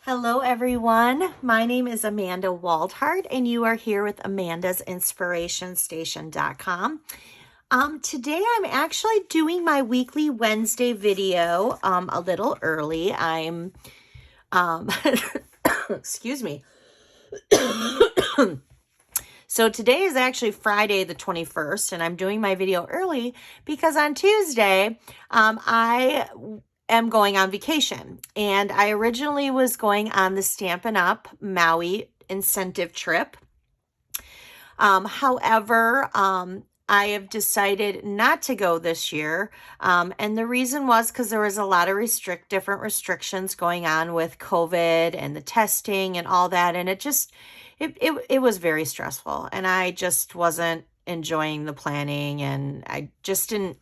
Hello everyone, my name is Amanda Waldhart and you are here with amandasinspirationstation.com. Today I'm actually doing my weekly Wednesday video a little early. I'm, excuse me. So today is actually Friday the 21st and I'm doing my video early because on Tuesday I am going on vacation, and I originally was going on the Stampin Up Maui incentive trip. However, I have decided not to go this year, and the reason was because there was a lot of different restrictions going on with COVID and the testing and all that, and it was very stressful, and I just wasn't enjoying the planning, and I just didn't.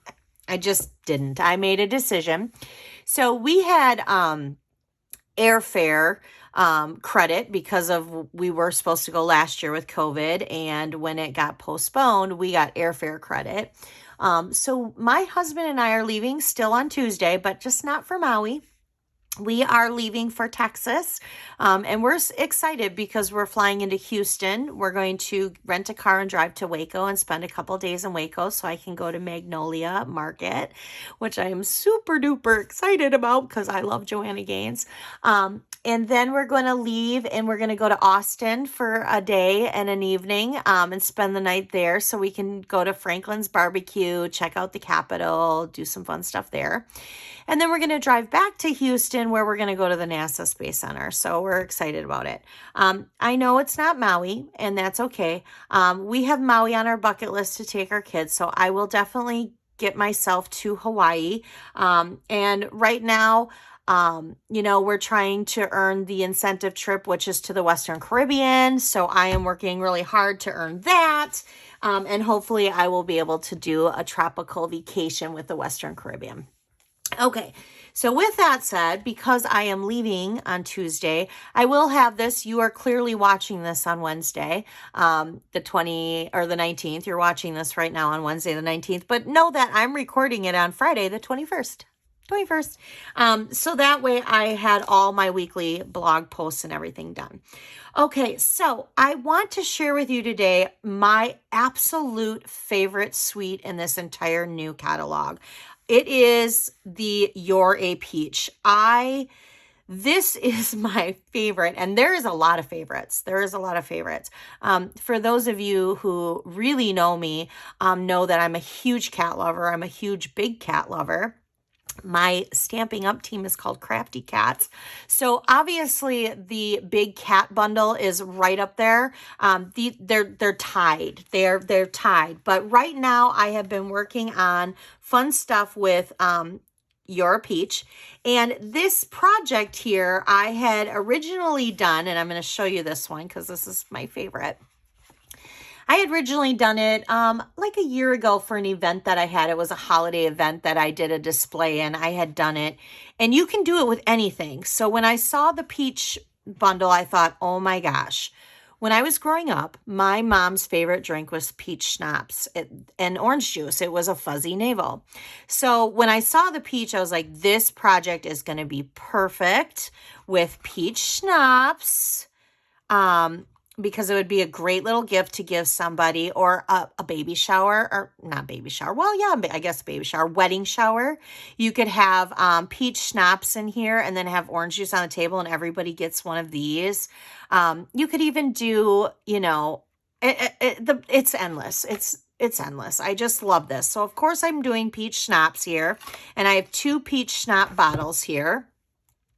I made a decision. So we had airfare credit because we were supposed to go last year with COVID, and when it got postponed, we got airfare credit. So my husband and I are leaving still on Tuesday, but just not for Maui. We are leaving for Texas, and we're excited because we're flying into Houston. We're going to rent a car and drive to Waco and spend a couple days in Waco so I can go to Magnolia Market, which I am super duper excited about because I love Joanna Gaines. And then we're going to leave and we're going to go to Austin for a day and an evening and spend the night there so we can go to Franklin's Barbecue, check out the Capitol, do some fun stuff there. And then we're going to drive back to Houston where we're going to go to the NASA Space Center. So we're excited about it. I know it's not Maui, and that's okay. We have Maui on our bucket list to take our kids, so I will definitely get myself to Hawaii. And right now, we're trying to earn the incentive trip, which is to the Western Caribbean. So I am working really hard to earn that. And hopefully I will be able to do a tropical vacation with the Western Caribbean. Okay, so with that said, because I am leaving on Tuesday, I will have this. You are clearly watching this on Wednesday, the 19th. You're watching this right now on Wednesday, the 19th, but know that I'm recording it on Friday, the 21st. So that way I had all my weekly blog posts and everything done. Okay, so I want to share with you today my absolute favorite suite in this entire new catalog. It is the You're a Peach. This is my favorite, and there is a lot of favorites. For those of you who really know me, know that I'm a huge cat lover. I'm a huge big cat lover. My Stampin' Up team is called Crafty Cats. So obviously the big cat bundle is right up there. They're tied. They're tied. But right now I have been working on fun stuff with You're a Peach. And this project here I had originally done, and I'm going to show you this one because this is my favorite. I had originally done it like a year ago for an event that I had. It was a holiday event that I did a display in. I had done it, and you can do it with anything. So when I saw the peach bundle, I thought, oh my gosh. When I was growing up, my mom's favorite drink was peach schnapps and orange juice. It was a fuzzy navel. So when I saw the peach, I was like, this project is going to be perfect with peach schnapps. Because it would be a great little gift to give somebody, or a baby shower, or not baby shower. Well, yeah, I guess baby shower, wedding shower. You could have peach schnapps in here and then have orange juice on the table and everybody gets one of these. You could even do, it's endless. It's endless. I just love this. So of course I'm doing peach schnapps here, and I have 2 peach schnapps bottles here.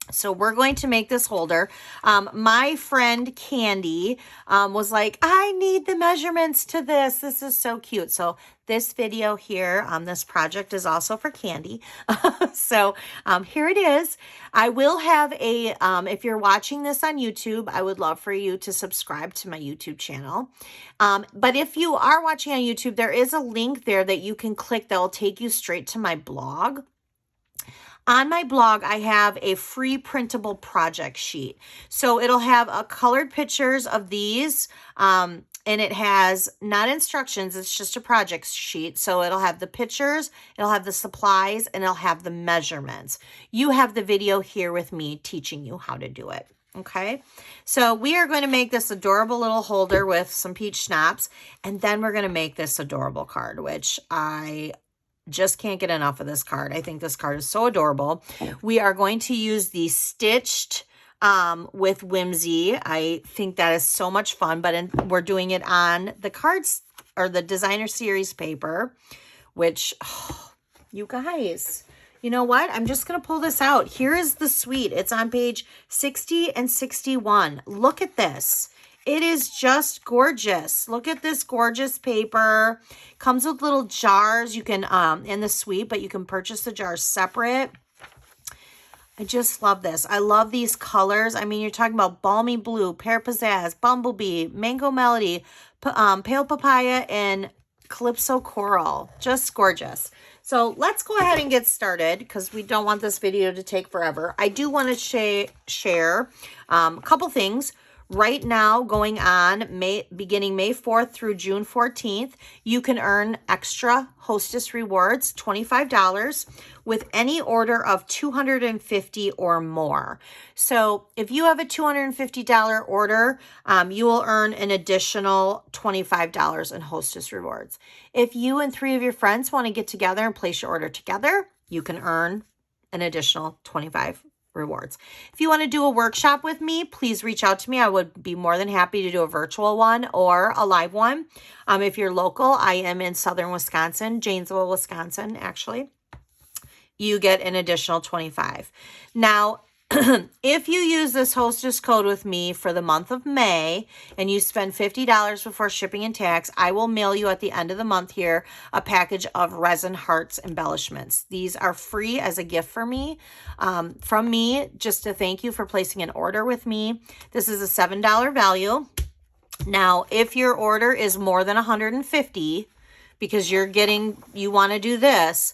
So we're going to make this holder. My friend Candy was like, I need the measurements to this. This is so cute. So this video here on this project is also for Candy. So here it is. I will have if you're watching this on YouTube, I would love for you to subscribe to my YouTube channel. But if you are watching on YouTube, there is a link there that you can click that will take you straight to my blog. On my blog, I have a free printable project sheet. So it'll have colored pictures of these, and it has not instructions, it's just a project sheet. So it'll have the pictures, it'll have the supplies, and it'll have the measurements. You have the video here with me teaching you how to do it. Okay, so we are going to make this adorable little holder with some peach schnapps, and then we're going to make this adorable card, which I just can't get enough of this card. I think this card is so adorable. We are going to use the stitched with Whimsy. I think that is so much fun, but we're doing it on the cards or the designer series paper, which, oh, you guys, you know what? I'm just going to pull this out. Here is the suite. It's on page 60 and 61. Look at this. It is just gorgeous. Look at this gorgeous paper. Comes with little jars. You can, in the suite, but you can purchase the jars separate. I just love this. I love these colors. I mean, you're talking about balmy blue, pear pizzazz, bumblebee, mango melody, pale papaya, and calypso coral. Just gorgeous. So let's go ahead and get started because we don't want this video to take forever. I do want to share a couple things. Right now, going on beginning May 4th through June 14th, you can earn extra Hostess Rewards, $25, with any order of $250 or more. So if you have a $250 order, you will earn an additional $25 in Hostess Rewards. If you and 3 of your friends want to get together and place your order together, you can earn an additional $25 rewards. If you want to do a workshop with me, please reach out to me. I would be more than happy to do a virtual one or a live one. If you're local, I am in southern Wisconsin, Janesville, Wisconsin, actually. You get an additional $25. Now, if you use this hostess code with me for the month of May and you spend $50 before shipping and tax, I will mail you at the end of the month here a package of resin hearts embellishments. These are free as a gift for me, from me, just to thank you for placing an order with me. This is a $7 value. Now, if your order is more than $150 because you want to do this,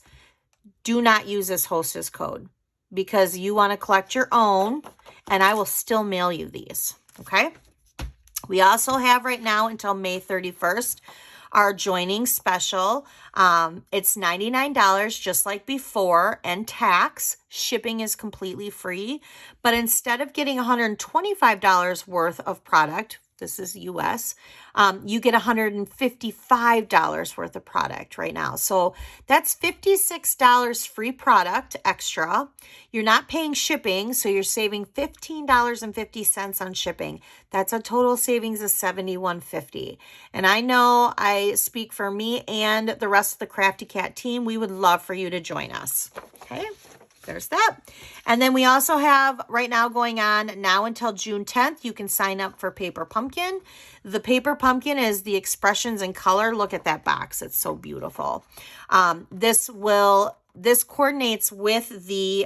do not use this hostess code, because you want to collect your own, and I will still mail you these, okay? We also have right now until May 31st our joining special. It's $99 just like before, and tax. Shipping is completely free, but instead of getting $125 worth of product, this is US, you get $155 worth of product right now. So that's $56 free product extra. You're not paying shipping, so you're saving $15.50 on shipping. That's a total savings of $71.50. And I know I speak for me and the rest of the Crafty Cat team. We would love for you to join us. Okay. There's that. And then we also have right now going on now until June 10th, you can sign up for Paper Pumpkin. The Paper Pumpkin is the expressions in color. Look at that box. It's so beautiful. This coordinates with the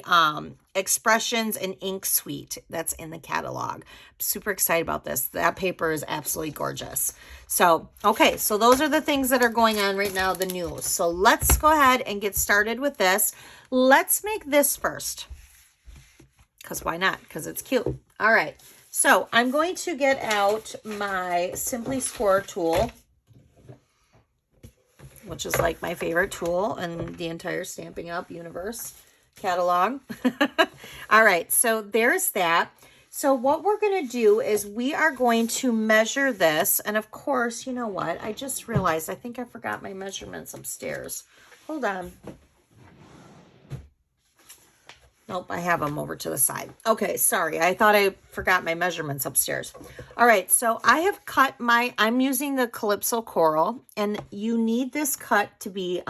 expressions and ink suite that's in the catalog. I'm super excited about this. That paper is absolutely gorgeous. So, okay, so those are the things that are going on right now, the news. So let's go ahead and get started with this. Let's make this first, because why not? Because it's cute. All right, so I'm going to get out my Simply Score tool, which is like my favorite tool in the entire Stampin' Up universe catalog. All right, so there's that. So what we're going to do is we are going to measure this. And of course, you know what? I just realized I think I forgot my measurements upstairs. Hold on. Nope, I have them over to the side. Okay, sorry. I thought I forgot my measurements upstairs. All right, so I have cut I'm using the Calypso Coral, and you need this cut to be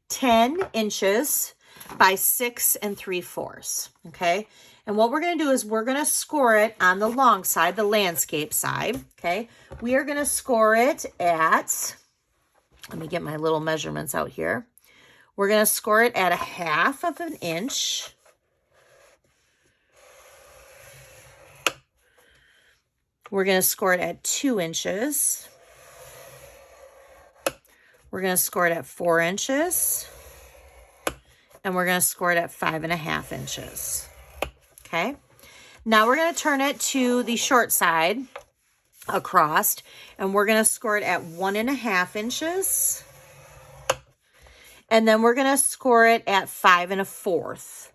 10 inches by 6 3/4, okay? And what we're going to do is we're going to score it on the long side, the landscape side, okay? We are going to score it at, let me get my little measurements out here. We're going to score it at 1/2 of an inch. We're going to score it at 2 inches. We're going to score it at 4 inches. And we're going to score it at 5.5 inches. Okay. Now we're going to turn it to the short side across, and we're going to score it at 1.5 inches. And then we're going to score it at 5 1/4.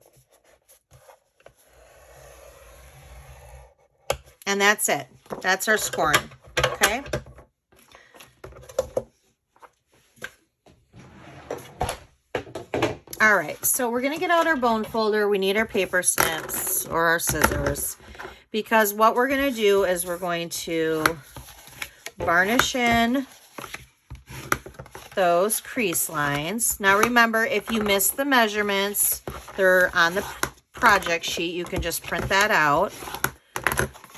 And that's it. That's our scoring, okay? All right, so we're going to get out our bone folder. We need our paper snips or our scissors, because what we're going to do is we're going to varnish in those crease lines. Now remember, if you miss the measurements, they're on the project sheet. You can just print that out.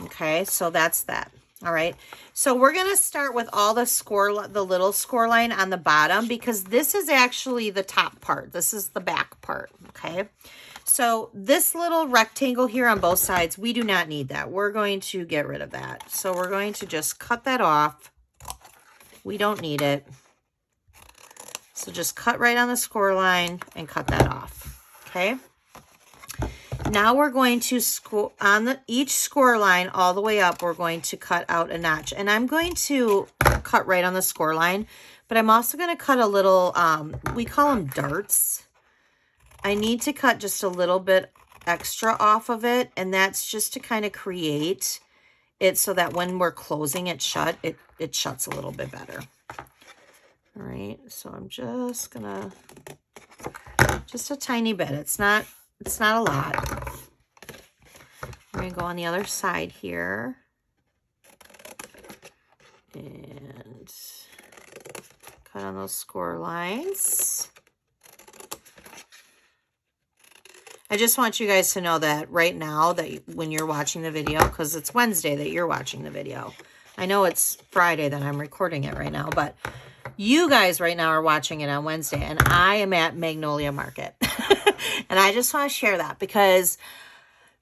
Okay, so that's that. All right, so we're going to start with all the little score line on the bottom, because this is actually the top part. This is the back part, okay? So this little rectangle here on both sides, we do not need that. We're going to get rid of that. So we're going to just cut that off. We don't need it. So just cut right on the score line and cut that off, okay? Now we're going to on each score line all the way up, we're going to cut out a notch. And I'm going to cut right on the score line, but I'm also going to cut a little, we call them darts. I need to cut just a little bit extra off of it, and that's just to kind of create it so that when we're closing it shut, it shuts a little bit better. All right, so I'm just gonna, just a tiny bit. It's not a lot. We're gonna go on the other side here. And cut on those score lines. I just want you guys to know that right now, that when you're watching the video, because it's Wednesday that you're watching the video. I know it's Friday that I'm recording it right now, but you guys right now are watching it on Wednesday, and I am at Magnolia Market. And I just want to share that because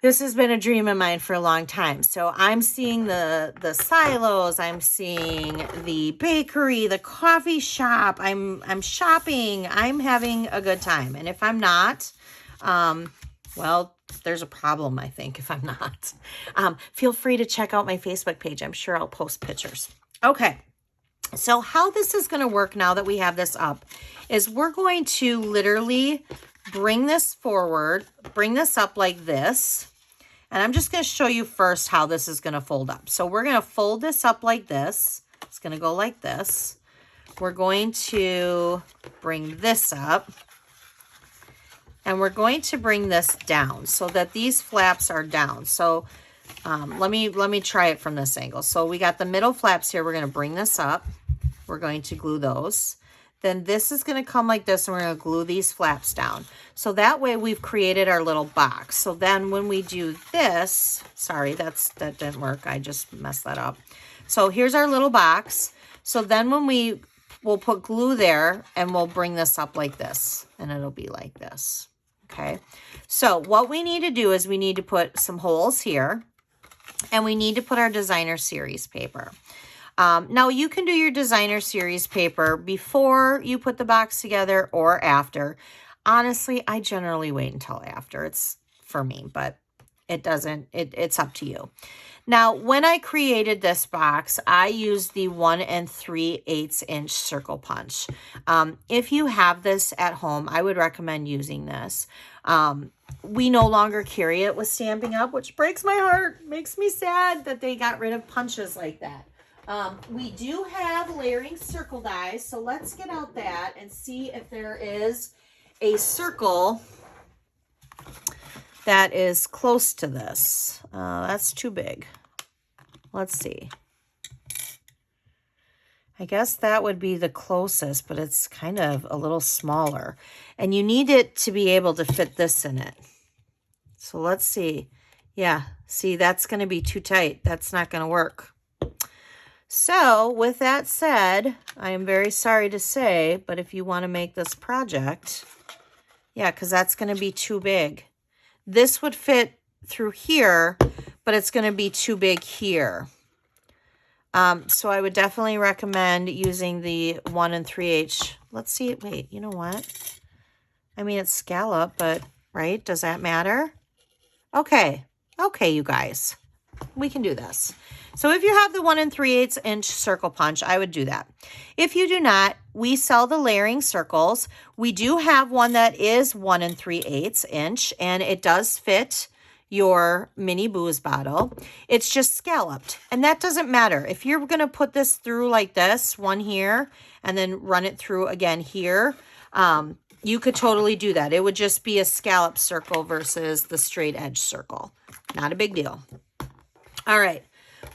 this has been a dream of mine for a long time. So I'm seeing the silos, I'm seeing the bakery, the coffee shop, I'm shopping, I'm having a good time. And if I'm not, well, there's a problem, I think, if I'm not. Feel free to check out my Facebook page. I'm sure I'll post pictures. Okay. So how this is going to work now that we have this up is we're going to literally bring this forward, bring this up like this. And I'm just going to show you first how this is going to fold up. So we're going to fold this up like this. It's going to go like this. We're going to bring this up. And we're going to bring this down so that these flaps are down. So let me try it from this angle. So we got the middle flaps here. We're going to bring this up. We're going to glue those. Then this is going to come like this, and we're going to glue these flaps down. So that way we've created our little box. So then when we do this, sorry, that didn't work. I just messed that up. So here's our little box. So then when we'll put glue there, and we'll bring this up like this, and it'll be like this. Okay. So what we need to do is we need to put some holes here, and we need to put our designer series paper. Now you can do your designer series paper before you put the box together or after. Honestly, I generally wait until after. It's for me, but it's up to you. Now, when I created this box, I used the 1 3/8 inch circle punch. If you have this at home, I would recommend using this. We no longer carry it with Stampin' Up, which breaks my heart, makes me sad that they got rid of punches like that. We do have layering circle dies, so let's get out that and see if there is a circle that is close to this. That's too big. Let's see. I guess that would be the closest, but it's kind of a little smaller. And you need it to be able to fit this in it. So let's see. Yeah, see, that's going to be too tight. That's not going to work. So with that said, I am very sorry to say, but if you want to make this project, yeah, because that's going to be too big. This would fit through here, but it's going to be too big here. So I would definitely recommend using the 1 3/8. Let's see. Wait, you know what? I mean, it's scallop, but right? Does that matter? Okay. Okay, you guys. We can do this. So if you have the 1 3/8 inch circle punch, I would do that. If you do not, we sell the layering circles. We do have one that is 1 3/8 inch, and it does fit your mini booze bottle. It's just scalloped, and that doesn't matter. If you're going to put this through like this, one here, and then run it through again here, you could totally do that. It would just be a scallop circle versus the straight edge circle. Not a big deal. All right.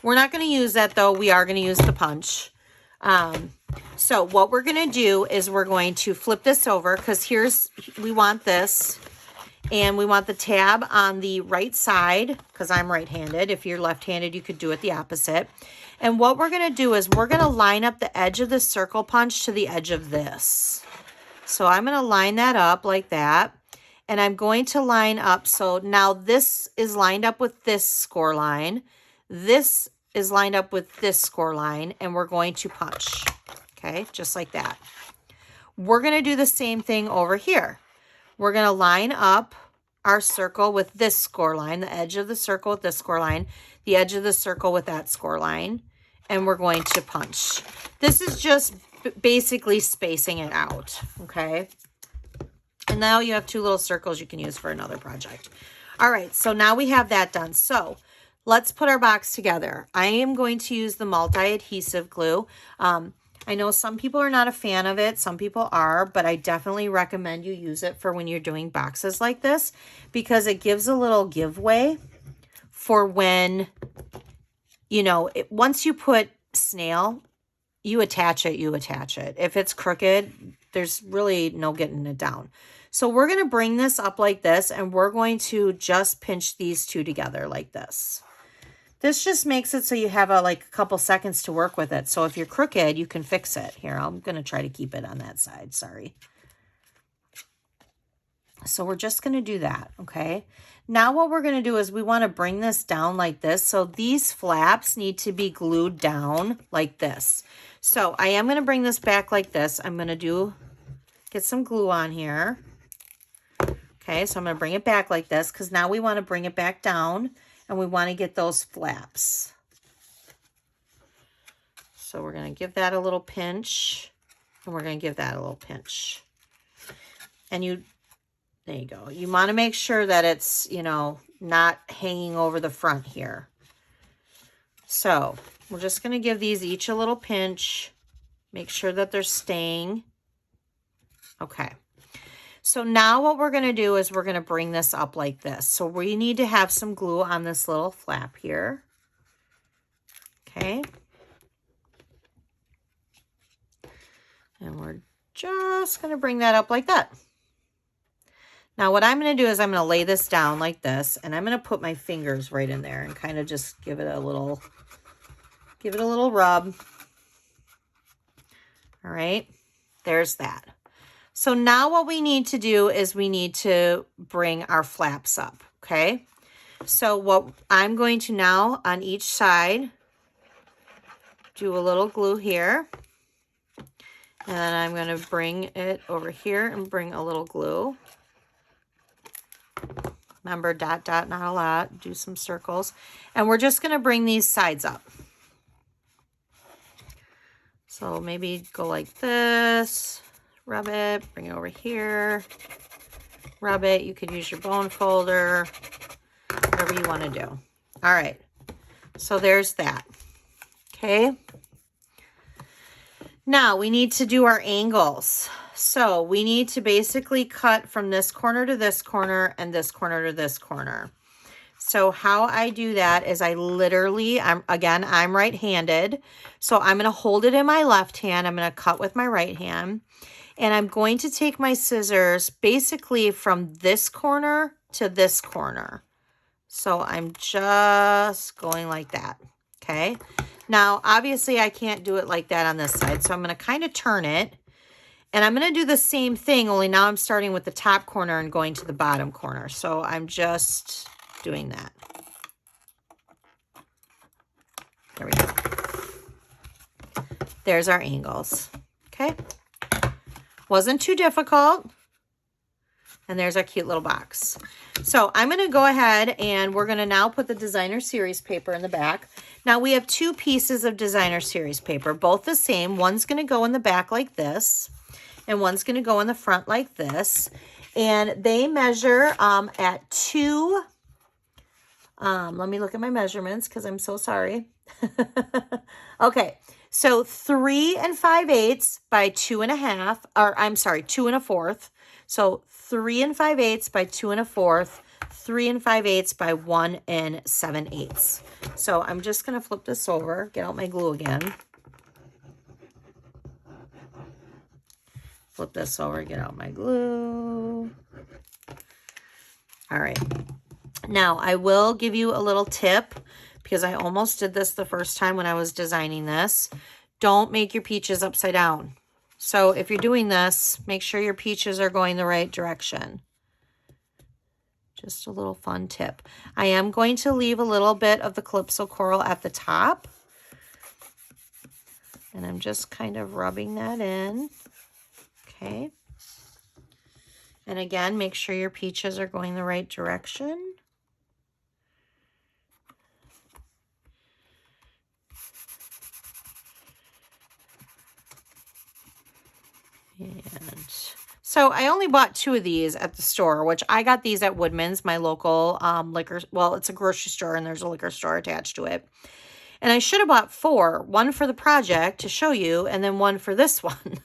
We're not going to use that though. We are going to use the punch. So what we're going to do is we're going to flip this over, because we want this, and we want the tab on the right side, because I'm right-handed. If you're left-handed, you could do it the opposite. And what we're going to do is we're going to line up the edge of the circle punch to the edge of this. So I'm going to line that up like that. And I'm going to line up. So now this is lined up with this score line. This is lined up with this score line. And we're going to punch. Okay, just like that. We're going to do the same thing over here. We're going to line up our circle with this score line, the edge of the circle with this score line, the edge of the circle with that score line, and we're going to punch. This is just basically spacing it out, okay? And now you have two little circles you can use for another project. All right, so now we have that done. So let's put our box together. I am going to use the multi-adhesive glue. I know some people are not a fan of it. Some people are, but I definitely recommend you use it for when you're doing boxes like this, because it gives a little giveaway for when, you know, once you put snail, you attach it, you attach it. If it's crooked, there's really no getting it down. So we're going to bring this up like this, and we're going to just pinch these two together like this. This just makes it so you have a couple seconds to work with it. So if you're crooked, you can fix it. Here, I'm going to try to keep it on that side. Sorry. So we're just going to do that, okay? Now what we're going to do is we want to bring this down like this. So these flaps need to be glued down like this. So I am going to bring this back like this. I'm going to get some glue on here. Okay, so I'm going to bring it back like this, because now we want to bring it back down. And we want to get those flaps. So we're going to give that a little pinch. And we're going to give that a little pinch. And there you go. You want to make sure that it's, you know, not hanging over the front here. So we're just going to give these each a little pinch. Make sure that they're staying. Okay. So now what we're going to do is we're going to bring this up like this. So we need to have some glue on this little flap here. Okay. And we're just going to bring that up like that. Now what I'm going to do is I'm going to lay this down like this, and I'm going to put my fingers right in there and kind of just give it a little rub. All right. There's that. So now what we need to do is we need to bring our flaps up, okay? So what I'm going to now on each side do a little glue here. And then I'm going to bring it over here and bring a little glue. Remember, dot, dot, not a lot. Do some circles. And we're just going to bring these sides up. So maybe go like this. Rub it, bring it over here, rub it. You could use your bone folder, whatever you want to do. All right, so there's that. Okay. Now we need to do our angles. So we need to basically cut from this corner to this corner and this corner to this corner. So how I do that is I literally, I'm right-handed. So I'm going to hold it in my left hand. I'm going to cut with my right hand. And I'm going to take my scissors basically from this corner to this corner. So I'm just going like that, okay? Now, obviously, I can't do it like that on this side, so I'm going to kind of turn it. And I'm going to do the same thing, only now I'm starting with the top corner and going to the bottom corner. So I'm just doing that. There we go. There's our angles, okay? Wasn't too difficult. And there's our cute little box. So I'm going to go ahead and we're going to now put the designer series paper in the back. Now we have two pieces of designer series paper, both the same. One's going to go in the back like this, and one's going to go in the front like this. And they measure at 2 Let me look at my measurements because I'm so sorry. Okay, so 3 5/8 by 2.5, or I'm sorry, 2 1/4. So 3 5/8 by 2 1/4, 3 5/8 by 1 7/8. So I'm just going to flip this over, get out my glue again. Flip this over, get out my glue. All right. Now, I will give you a little tip because I almost did this the first time when I was designing this. Don't make your peaches upside down. So if you're doing this, make sure your peaches are going the right direction. Just a little fun tip. I am going to leave a little bit of the Calypso Coral at the top. And I'm just kind of rubbing that in. Okay. And again, make sure your peaches are going the right direction. And so I only bought 2 of these at the store, which I got these at Woodman's, my local liquor. Well, it's a grocery store and there's a liquor store attached to it. And I should have bought 4, one for the project to show you, and then one for this one.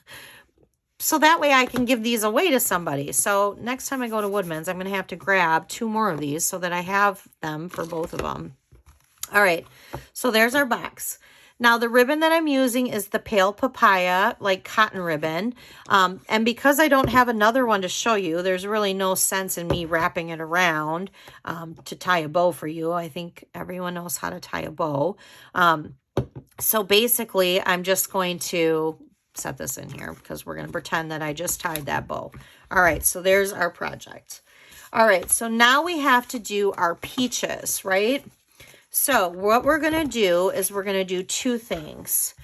So that way I can give these away to somebody. So next time I go to Woodman's, I'm going to have to grab 2 more of these so that I have them for both of them. All right, so there's our box. Now the ribbon that I'm using is the Pale Papaya, like cotton ribbon. And because I don't have another one to show you, there's really no sense in me wrapping it around to tie a bow for you. I think everyone knows how to tie a bow. So basically, I'm just going to set this in here because we're going to pretend that I just tied that bow. All right, so there's our project. All right, so now we have to do our peaches, right? So what we're going to do is we're going to do 2 things.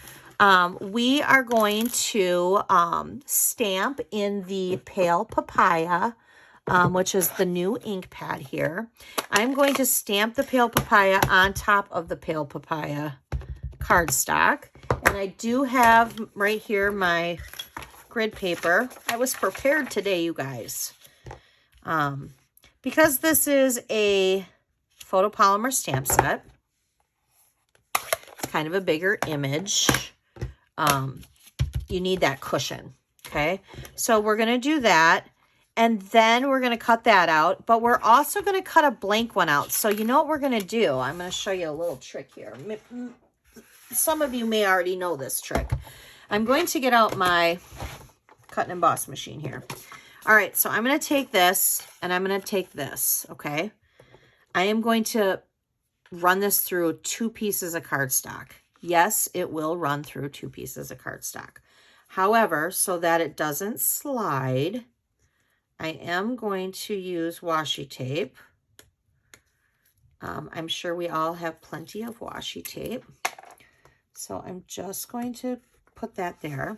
We are going to stamp in the Pale Papaya, which is the new ink pad here. I'm going to stamp the Pale Papaya on top of the Pale Papaya cardstock. And I do have right here my grid paper. I was prepared today, you guys. Because this is a photopolymer stamp set, it's kind of a bigger image. You need that cushion, okay? So we're going to do that, and then we're going to cut that out, but we're also going to cut a blank one out. So you know what we're going to do? I'm going to show you a little trick here. Some of you may already know this trick. I'm going to get out my cut and emboss machine here. All right, so I'm going to take this, and I'm going to take this, okay? I am going to run this through 2 pieces of cardstock. Yes, it will run through 2 pieces of cardstock. However, so that it doesn't slide, I am going to use washi tape. I'm sure we all have plenty of washi tape. So I'm just going to put that there.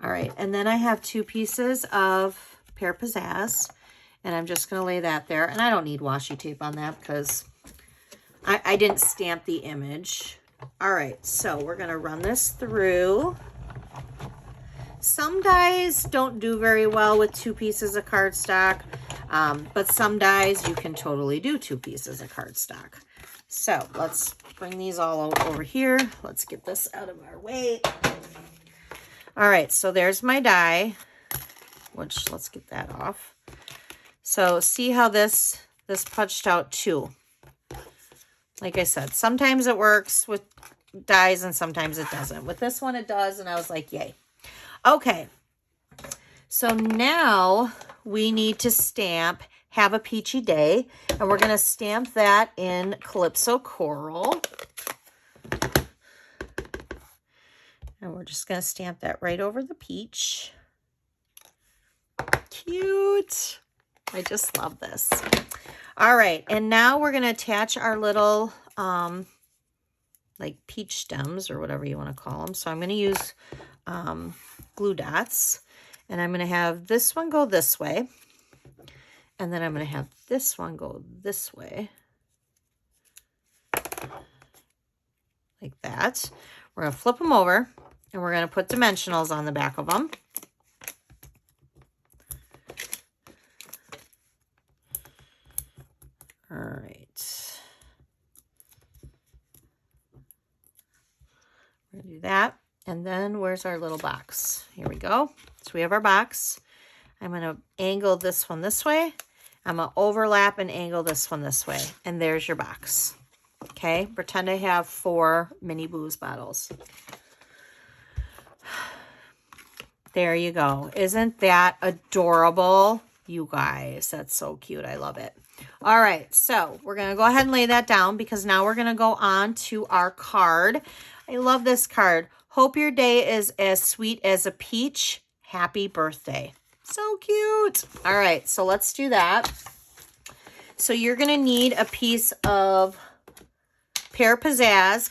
All right, and then I have 2 pieces of Pear Pizzazz, and I'm just going to lay that there. And I don't need washi tape on that because I didn't stamp the image. All right, so we're going to run this through. Some dies don't do very well with 2 pieces of cardstock, but some dies you can totally do 2 pieces of cardstock. So let's bring these all over here. Let's get this out of our way. All right, so there's my die, which let's get that off. So see how this punched out too. Like I said, sometimes it works with dies and sometimes it doesn't. With this one it does, and I was like, yay. Okay, so now we need to stamp Have a Peachy Day, and we're going to stamp that in Calypso Coral. And we're just going to stamp that right over the peach. Cute. I just love this. All right, and now we're going to attach our little like peach stems or whatever you want to call them. So I'm going to use glue dots, and I'm going to have this one go this way, and then I'm going to have this one go this way, like that. We're going to flip them over, and we're going to put dimensionals on the back of them. All right. We're going to do that. And then where's our little box? Here we go. So we have our box. I'm going to angle this one this way. I'm going to overlap and angle this one this way. And there's your box. Okay. Pretend I have 4 mini booze bottles. There you go. Isn't that adorable? You guys, that's so cute. I love it. All right. So we're going to go ahead and lay that down because now we're going to go on to our card. I love this card. Hope your day is as sweet as a peach. Happy birthday. So cute. All right. So let's do that. So you're going to need a piece of Pear Pizzazz.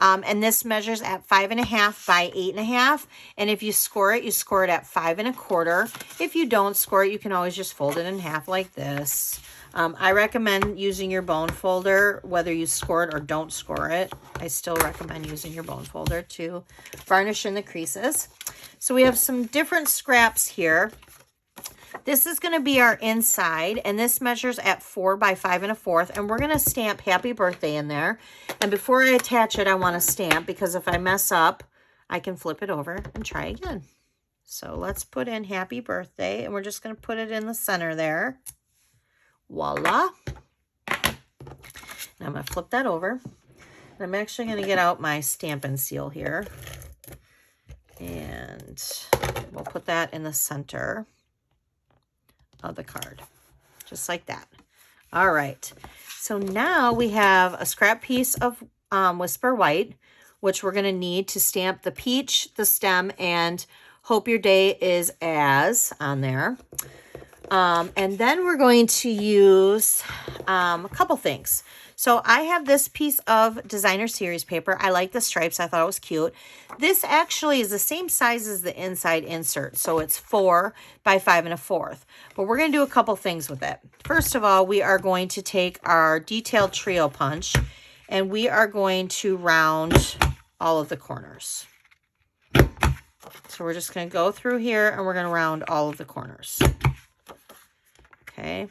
And this measures at 5.5 by 8.5. And if you score it at 5 1/4. If you don't score it, you can always just fold it in half like this. I recommend using your bone folder, whether you score it or don't score it. I still recommend using your bone folder to varnish in the creases. So we have some different scraps here. This is going to be our inside, and this measures at 4 by 5 1/4, and we're going to stamp happy birthday in there. And before I attach it, I want to stamp, because if I mess up, I can flip it over and try again. So let's put in happy birthday, and we're just going to put it in the center there. Voila. And I'm going to flip that over. And I'm actually going to get out my Stampin' Seal here, and we'll put that in the center of the card, just like that. All right, so now we have a scrap piece of Whisper White, which we're going to need to stamp the peach, the stem, and hope your day is as on there. And then we're going to use a couple things. So I have this piece of designer series paper. I like the stripes. I thought it was cute. This actually is the same size as the inside insert. So it's 4 by 5 1/4. But we're going to do a couple things with it. First of all, we are going to take our detailed trio punch and we are going to round all of the corners. So we're just going to go through here and we're going to round all of the corners. Okay.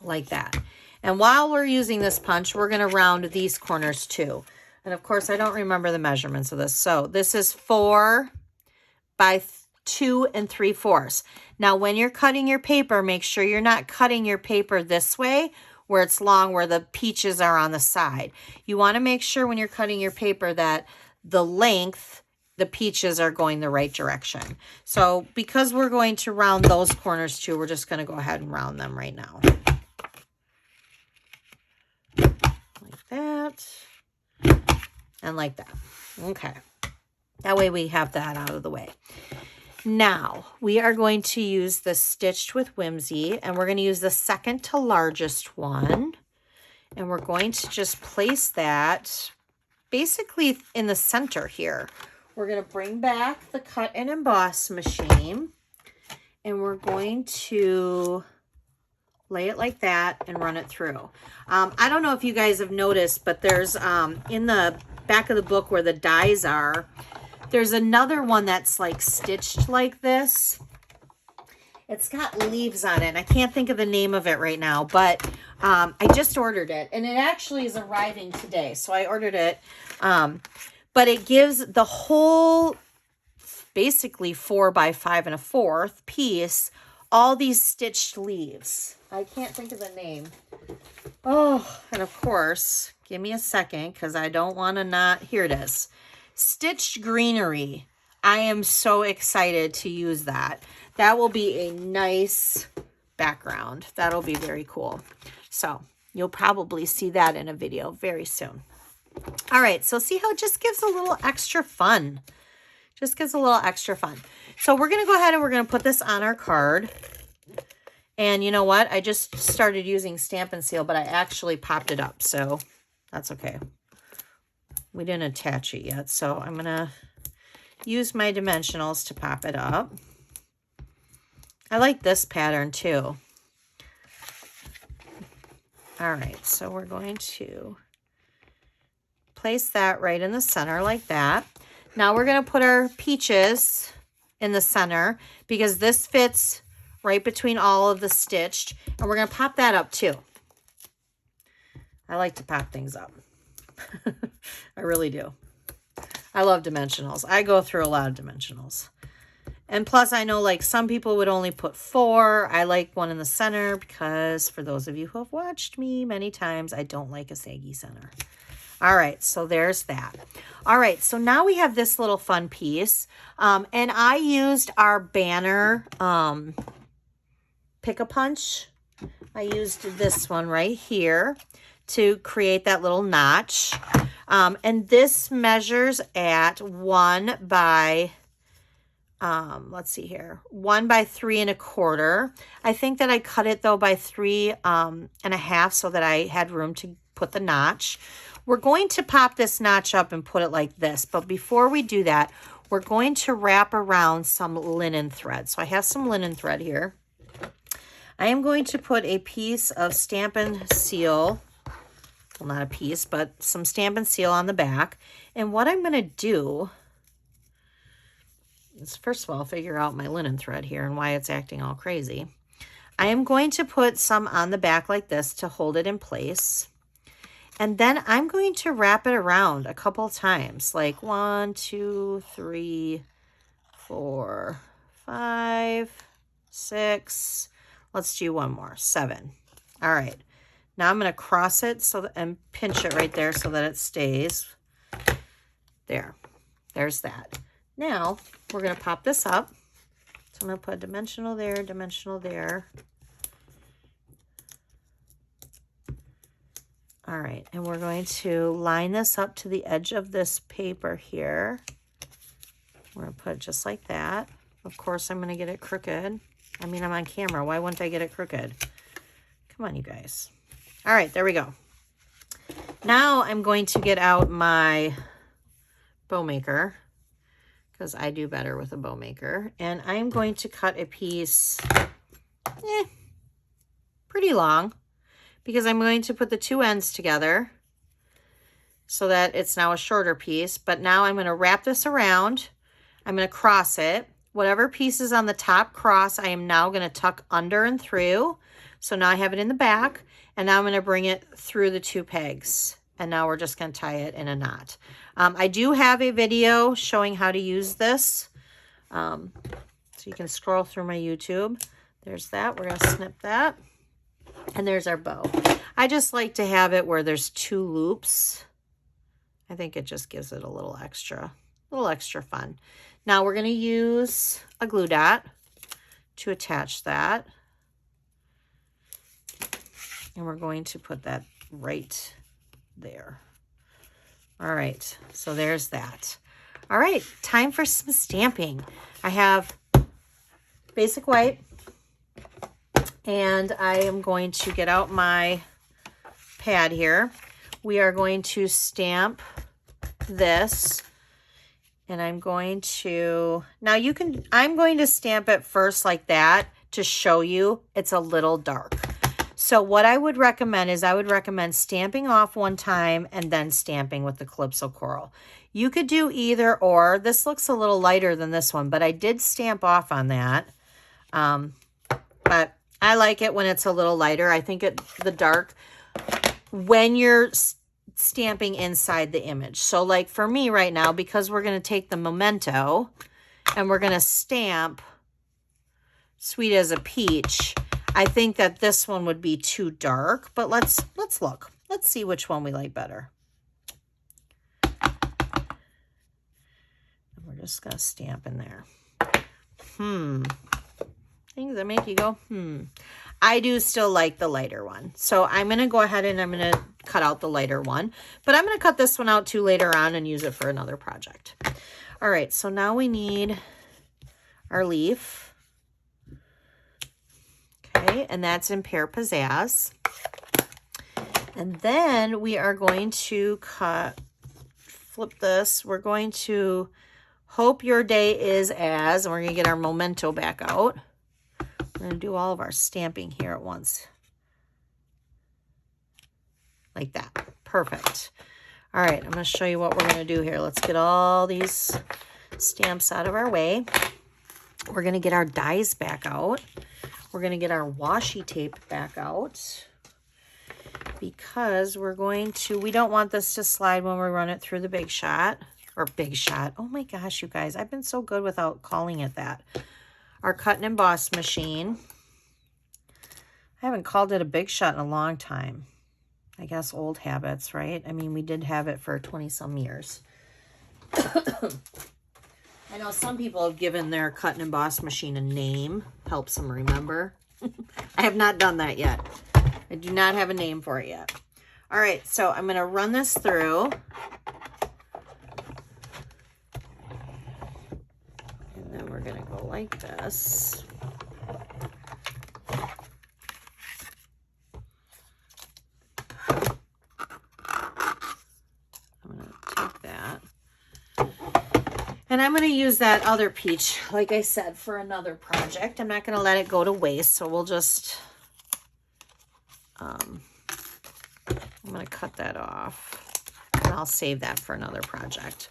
Like that. And while we're using this punch, we're going to round these corners too. And of course, I don't remember the measurements of this. So this is 4 by 2 3/4. Now, when you're cutting your paper, make sure you're not cutting your paper this way where it's long, where the peaches are on the side. You want to make sure when you're cutting your paper that the length, the peaches are going the right direction. So because we're going to round those corners too, we're just going to go ahead and round them right now. Like that. And like that. Okay. That way we have that out of the way. Now, we are going to use the Stitched with Whimsy, and we're going to use the second to largest one. And we're going to just place that basically in the center here. We're going to bring back the cut and emboss machine, and we're going to lay it like that and run it through. I don't know if you guys have noticed, but there's in the back of the book where the dies are, there's another one that's like stitched like this. It's got leaves on it, and I can't think of the name of it right now, but I just ordered it, and it actually is arriving today. So I ordered it, but it gives the whole, basically 4 by 5 1/4 piece, all these stitched leaves. I can't think of the name. Oh, and of course, give me a second because I don't want to not hear this. Stitched greenery. I am so excited to use that. That will be a nice background. That'll be very cool. So you'll probably see that in a video very soon. All right, so see how it just gives a little extra fun. Just gives a little extra fun. So we're going to go ahead and we're going to put this on our card. And you know what? I just started using Stampin' Seal, but I actually popped it up. So that's okay. We didn't attach it yet. So I'm going to use my dimensionals to pop it up. I like this pattern too. All right. So we're going to place that right in the center like that. Now we're going to put our peaches in the center because this fits right between all of the stitched. And we're going to pop that up too. I like to pop things up. I really do. I love dimensionals. I go through a lot of dimensionals. And plus, I know like some people would only put 4. I like one in the center because for those of you who have watched me many times, I don't like a saggy center. All right, so there's that. All right, so now we have this little fun piece. And I used our banner Pick-a-Punch. I used this one right here to create that little notch. And this measures at 1 by, let's see here, 1 by 3 1/4. I think that I cut it though by 3 1/2 so that I had room to put the notch. We're going to pop this notch up and put it like this. But before we do that, we're going to wrap around some linen thread. So I have some linen thread here. I am going to put a piece of Stampin' Seal, well, not a piece, but some Stampin' Seal on the back. And what I'm going to do is, first of all, figure out my linen thread here and why it's acting all crazy. I am going to put some on the back like this to hold it in place. And then I'm going to wrap it around a couple times, like 1, 2, 3, 4, 5, 6. Let's do one more, 7. All right. Now I'm going to cross it so that, and pinch it right there so that it stays. There. There's that. Now we're going to pop this up. So I'm going to put a dimensional there, dimensional there. All right, and we're going to line this up to the edge of this paper here. We're going to put it just like that. Of course, I'm going to get it crooked. I mean, I'm on camera. Why wouldn't I get it crooked? Come on, you guys. All right, there we go. Now I'm going to get out my bow maker because I do better with a bow maker. And I'm going to cut a piece pretty long, because I'm going to put the 2 ends together so that it's now a shorter piece. But now I'm going to wrap this around. I'm going to cross it. Whatever piece is on the top cross, I am now going to tuck under and through. So now I have it in the back, and now I'm going to bring it through the 2 pegs. And now we're just going to tie it in a knot. I do have a video showing how to use this. So you can scroll through my YouTube. There's that. We're going to snip that. And there's our bow. I just like to have it where there's 2 loops. I think it just gives it a little extra fun. Now we're going to use a glue dot to attach that. And we're going to put that right there. All right, so there's that. All right, time for some stamping. I have basic white. And I am going to get out my pad here. We are going to stamp this. And I'm going to, now you can, I'm going to stamp it first like that to show you it's a little dark. So what I would recommend is I would recommend stamping off one time and then stamping with the Calypso Coral. You could do either or. This looks a little lighter than this one, but I did stamp off on that. But I like it when it's a little lighter. I think the dark, when you're stamping inside the image. So like for me right now, because we're going to take the memento and we're going to stamp Sweet as a Peach, I think that this one would be too dark, but let's look. Let's see which one we like better. And we're just going to stamp in there. Things that make you go, I do still like the lighter one. So I'm going to go ahead and I'm going to cut out the lighter one. But I'm going to cut this one out too later on and use it for another project. All right, so now we need our leaf. Okay, and that's in Pear Pizzazz. And then we are going to flip this. We're going to Hope Your Day Is As, and we're going to get our memento back out. We're going to do all of our stamping here at once. Like that. Perfect. All right, I'm going to show you what we're going to do here. Let's get all these stamps out of our way. We're going to get our dies back out. We're going to get our washi tape back out because we don't want this to slide when we run it through the Big Shot. Or Big Shot. Oh my gosh, you guys. I've been so good without calling it that. Our cut and emboss machine. I haven't called it a Big Shot in a long time. I guess old habits, right? I mean, we did have it for 20-some years. I know some people have given their cut and emboss machine a name. Helps them remember. I have not done that yet. I do not have a name for it yet. All right, so I'm going to run this through. And then we're going to go like this. And I'm going to use that other peach, like I said, for another project. I'm not going to let it go to waste, so we'll just, I'm going to cut that off, and I'll save that for another project.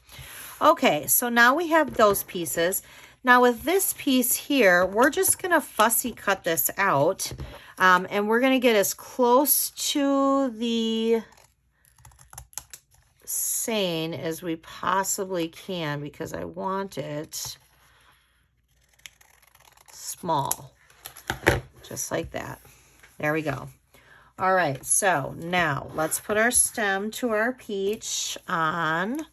Okay, so now we have those pieces. Now with this piece here, we're just going to fussy cut this out, and we're going to get as close to the sane as we possibly can because I want it small, just like that. There we go. All right, so now let's put our stem to our peach on,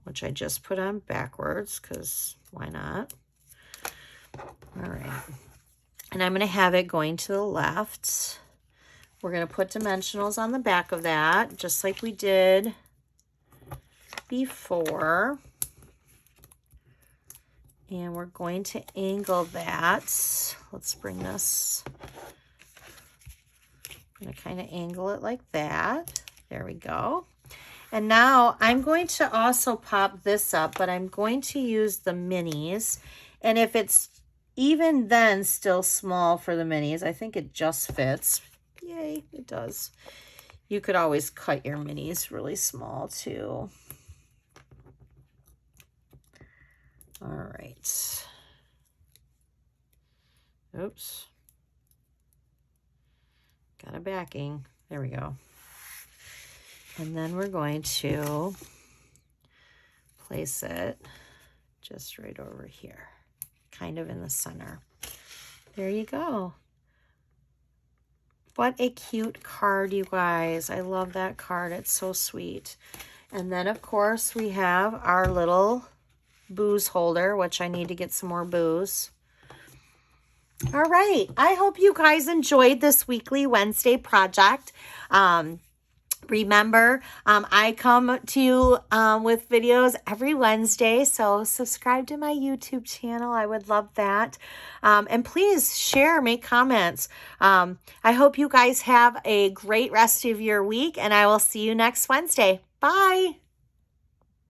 which I just put on backwards because why not? All right, and I'm going to have it going to the left. We're going to put dimensionals on the back of that, just like we did before. And we're going to angle that. Let's bring this. I'm going to kind of angle it like that. There we go. And now I'm going to also pop this up, but I'm going to use the minis. And if it's even then still small for the minis, I think it just fits. Yay, it does. You could always cut your minis really small too. All right. Oops. Got a backing. There we go. And then we're going to place it just right over here, kind of in the center. There you go. What a cute card, you guys. I love that card. It's so sweet. And then, of course, we have our little booze holder, which I need to get some more booze. All right. I hope you guys enjoyed this weekly Wednesday project. Remember, I come to you with videos every Wednesday, so subscribe to my YouTube channel. I would love that. And please share, make comments. I hope you guys have a great rest of your week, and I will see you next Wednesday. Bye.